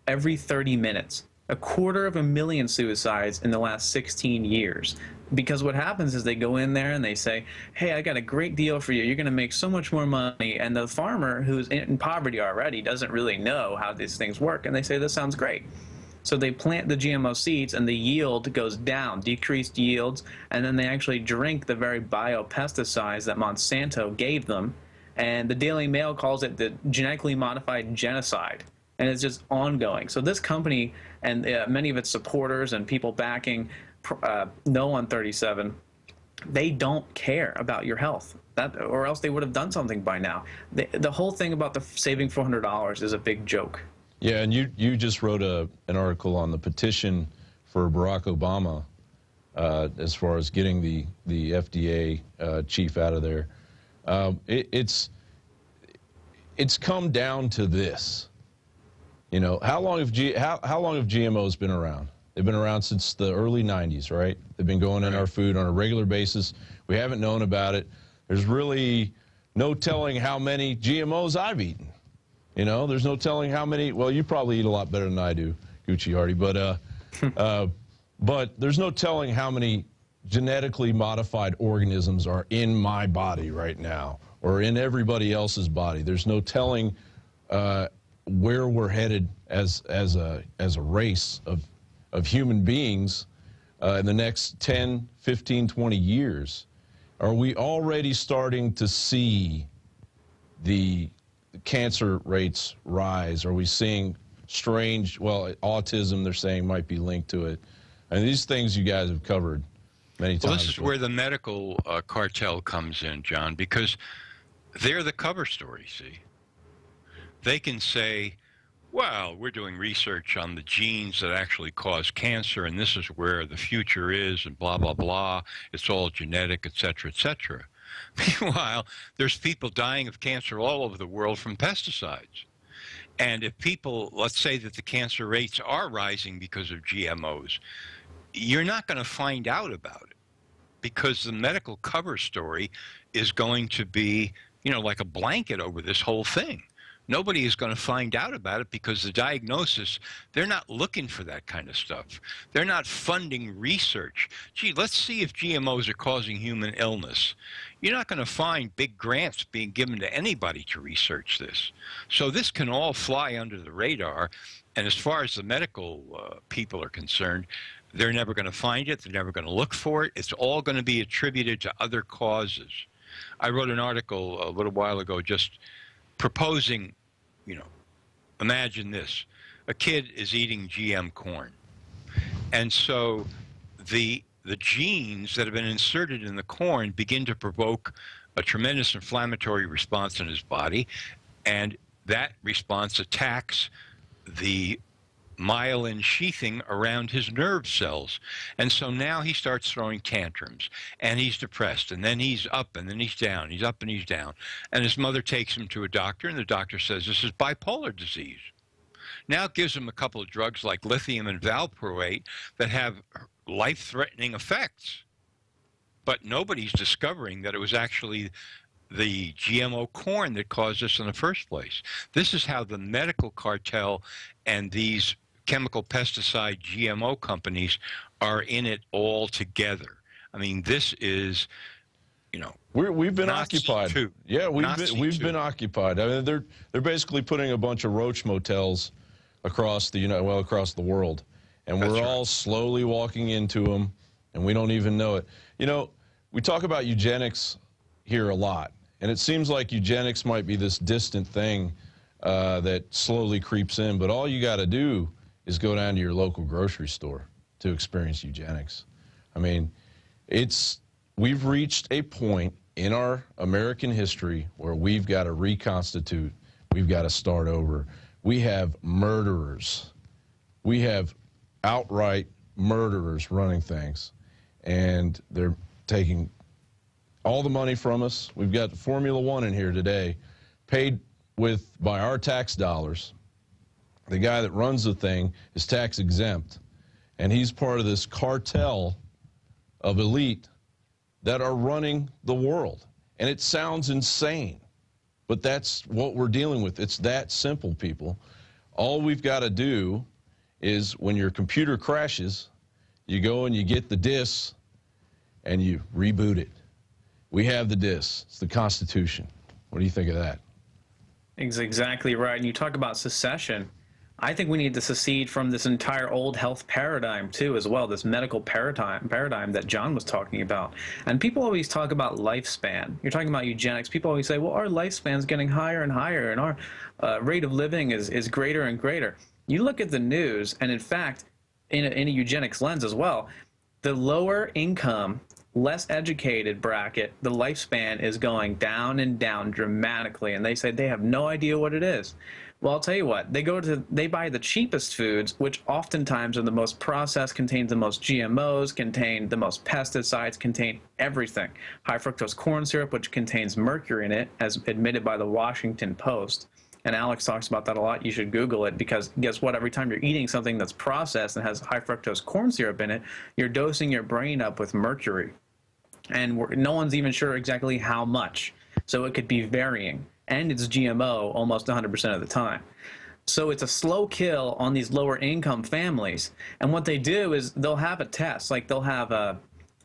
every 30 minutes. 250,000 suicides in the last 16 years. Because what happens is they go in there and they say, hey, I got a great deal for you. You're going to make so much more money. And the farmer, who's in poverty already, doesn't really know how these things work. And they say, this sounds great. So they plant the GMO seeds and the yield goes down, decreased yields, and then they actually drink the very biopesticides that Monsanto gave them. And the Daily Mail calls it the genetically modified genocide. And it's just ongoing. So this company and many of its supporters and people backing No on 37, they don't care about your health. Or else they would have done something by now. The whole thing about the saving $400 is a big joke. Yeah, and you just wrote an article on the petition for Barack Obama as far as getting the FDA chief out of there. It's come down to this. You know, how long have GMOs been around? They've been around since the early 90s, right? They've been going in our food on a regular basis. We haven't known about it. There's really no telling how many GMOs I've eaten. You know, there's no telling how many. Well, you probably eat a lot better than I do, Gucci Hardy. But there's no telling how many genetically modified organisms are in my body right now or in everybody else's body. There's no telling where we're headed as a race of human beings in the next 10, 15, 20 years. Are we already starting to see the cancer rates rise? Are we seeing strange, well, autism they're saying might be linked to it? And these things you guys have covered many times. Well, this is where the medical cartel comes in, John, because they're the cover story, see? They can say, well, we're doing research on the genes that actually cause cancer, and this is where the future is, and blah, blah, blah. It's all genetic, et cetera, et cetera. Meanwhile, there's people dying of cancer all over the world from pesticides. And if people, let's say that the cancer rates are rising because of GMOs, you're not going to find out about it because the medical cover story is going to be, you know, like a blanket over this whole thing. Nobody is going to find out about it because the diagnosis, they're not looking for that kind of stuff. They're not funding research. Gee, let's see if GMOs are causing human illness. You're not going to find big grants being given to anybody to research this. So this can all fly under the radar. And as far as the medical people are concerned, they're never going to find it. They're never going to look for it. It's all going to be attributed to other causes. I wrote an article a little while ago just proposing, you know, imagine this. A kid is eating GM corn. And so the genes that have been inserted in the corn begin to provoke a tremendous inflammatory response in his body. And that response attacks the myelin sheathing around his nerve cells. And so now he starts throwing tantrums, and he's depressed, and then he's up, and then he's down. He's up and he's down. And his mother takes him to a doctor, and the doctor says this is bipolar disease. Now it gives him a couple of drugs like lithium and valproate that have life-threatening effects. But nobody's discovering that it was actually the GMO corn that caused this in the first place. This is how the medical cartel and these chemical pesticide GMO companies are in it all together. I mean, this is, you know, we've been occupied. Yeah, we've been occupied. I mean, they're basically putting a bunch of roach motels across the across the world, and we're all slowly walking into them, and we don't even know it. You know, we talk about eugenics here a lot, and it seems like eugenics might be this distant thing that slowly creeps in, but all you got to do is go down to your local grocery store to experience eugenics. I mean, we've reached a point in our American history where we've got to reconstitute, we've got to start over. We have murderers. We have outright murderers running things, and they're taking all the money from us. We've got Formula One in here today, paid by our tax dollars. The guy that runs the thing is tax exempt, and he's part of this cartel of elite that are running the world. And it sounds insane, but that's what we're dealing with. It's that simple, people. All we've got to do is when your computer crashes, you go and you get the disks and you reboot it. We have the disks. It's the Constitution. What do you think of that? Exactly right. And you talk about secession. I think we need to secede from this entire old health paradigm, too, as well, this medical paradigm that John was talking about. And people always talk about lifespan. You're talking about eugenics. People always say, well, our lifespan's getting higher and higher, and our rate of living is greater and greater. You look at the news, and in fact, in a eugenics lens as well, the lower income, less educated bracket, the lifespan is going down and down dramatically, and they say they have no idea what it is. Well, I'll tell you what, they buy the cheapest foods, which oftentimes are the most processed, contain the most GMOs, contain the most pesticides, contain everything. High fructose corn syrup, which contains mercury in it, as admitted by the Washington Post. And Alex talks about that a lot. You should Google it, because guess what? Every time you're eating something that's processed and has high fructose corn syrup in it, you're dosing your brain up with mercury. And no one's even sure exactly how much. So it could be varying. And it's GMO almost 100% of the time. So it's a slow kill on these lower income families. And what they do is they'll have a test, like they'll have a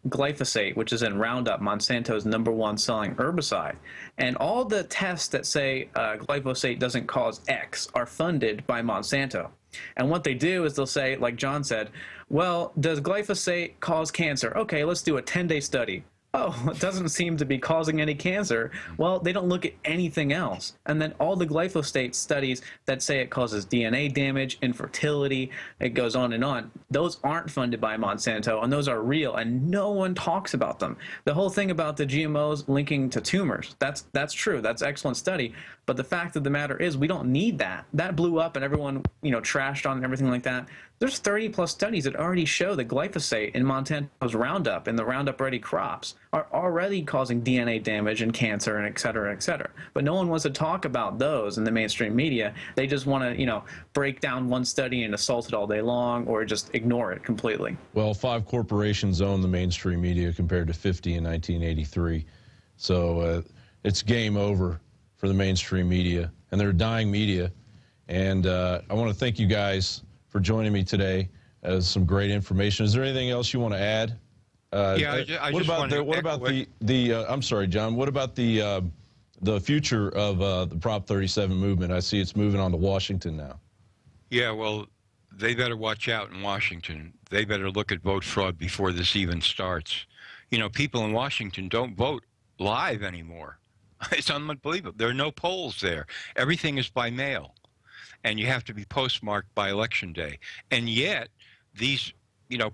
glyphosate, which is in Roundup, Monsanto's #1 selling herbicide. And all the tests that say glyphosate doesn't cause X are funded by Monsanto. And what they do is they'll say, like John said, well, does glyphosate cause cancer? Okay, let's do a 10-day study. Oh, it doesn't seem to be causing any cancer. Well, they don't look at anything else. And then all the glyphosate studies that say it causes DNA damage, infertility, it goes on and on. Those aren't funded by Monsanto, and those are real, and no one talks about them. The whole thing about the GMOs linking to tumors, that's true. That's excellent study. But the fact of the matter is we don't need that. That blew up and everyone, trashed on and everything like that. There's 30+ studies that already show that glyphosate in Monsanto's Roundup and the Roundup Ready crops are already causing DNA damage and cancer and et cetera, et cetera. But no one wants to talk about those in the mainstream media. They just want to, break down one study and assault it all day long, or just ignore it completely. Well, 5 corporations own the mainstream media compared to 50 in 1983. So it's game over for the mainstream media, and they're dying media. And I want to thank you guys for joining me today. Some great information. Is there anything else you want to add? I'm sorry, John. What about the future of the Prop 37 movement? I see it's moving on to Washington now. Yeah, well, they better watch out in Washington. They better look at vote fraud before this even starts. People in Washington don't vote live anymore. It's unbelievable. There are no polls there. Everything is by mail. And you have to be postmarked by Election Day. And yet, these,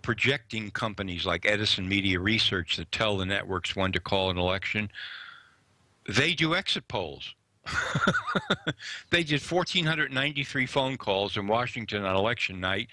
projecting companies like Edison Media Research that tell the networks when to call an election, they do exit polls. They did 1,493 phone calls in Washington on election night,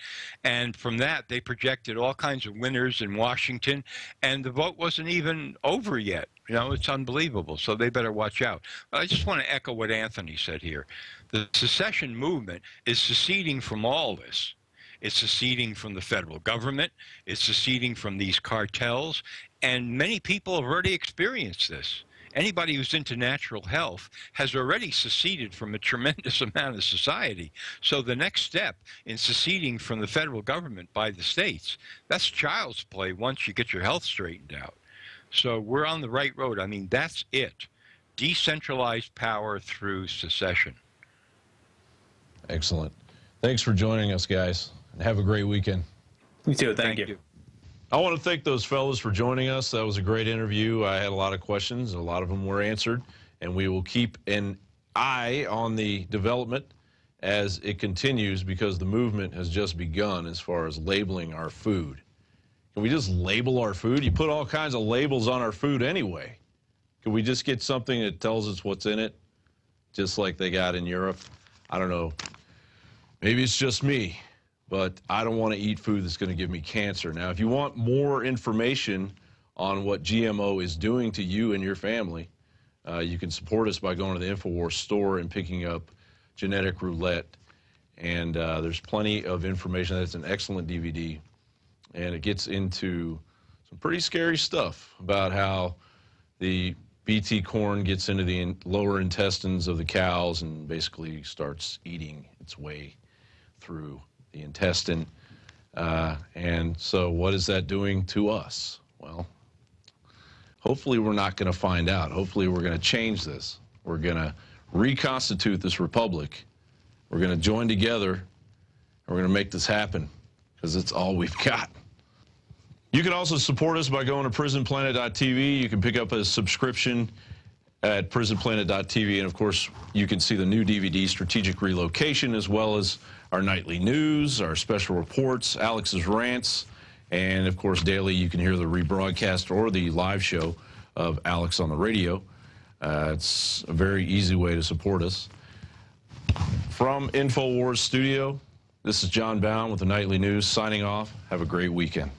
and from that they projected all kinds of winners in Washington, and the vote wasn't even over yet. It's unbelievable, so they better watch out. But I just want to echo what Anthony said here. The secession movement is seceding from all this. It's seceding from the federal government. It's seceding from these cartels, and many people have already experienced this. Anybody who's into natural health has already seceded from a tremendous amount of society. So the next step in seceding from the federal government by the states, that's child's play once you get your health straightened out. So we're on the right road. I mean, that's it. Decentralized power through secession. Excellent. Thanks for joining us, guys, and have a great weekend. You too. Thank you. I want to thank those fellas for joining us. That was a great interview. I had a lot of questions. A lot of them were answered, and we will keep an eye on the development as it continues, because the movement has just begun as far as labeling our food. Can we just label our food? You put all kinds of labels on our food anyway. Could we just get something that tells us what's in it, just like they got in Europe? I don't know. Maybe it's just me, but I don't want to eat food that's going to give me cancer. Now, if you want more information on what GMO is doing to you and your family, you can support us by going to the INFOWARS store and picking up Genetic Roulette. And there's plenty of information. That's an excellent DVD. And it gets into some pretty scary stuff about how the BT corn gets into the lower intestines of the cows and basically starts eating its way through the intestine. And so what is that doing to us? Well, hopefully we're not going to find out. Hopefully we're going to change this. We're going to reconstitute this republic. We're going to join together, and we're going to make this happen, because it's all we've got. You can also support us by going to PrisonPlanet.tv. You can pick up a subscription at PrisonPlanet.tv, and of course, you can see the new DVD, Strategic Relocation, as well as our nightly news, our special reports, Alex's rants, and of course, daily you can hear the rebroadcast or the live show of Alex on the radio. It's a very easy way to support us. From INFOWARS Studio, this is John Bound with the Nightly News signing off. Have a great weekend.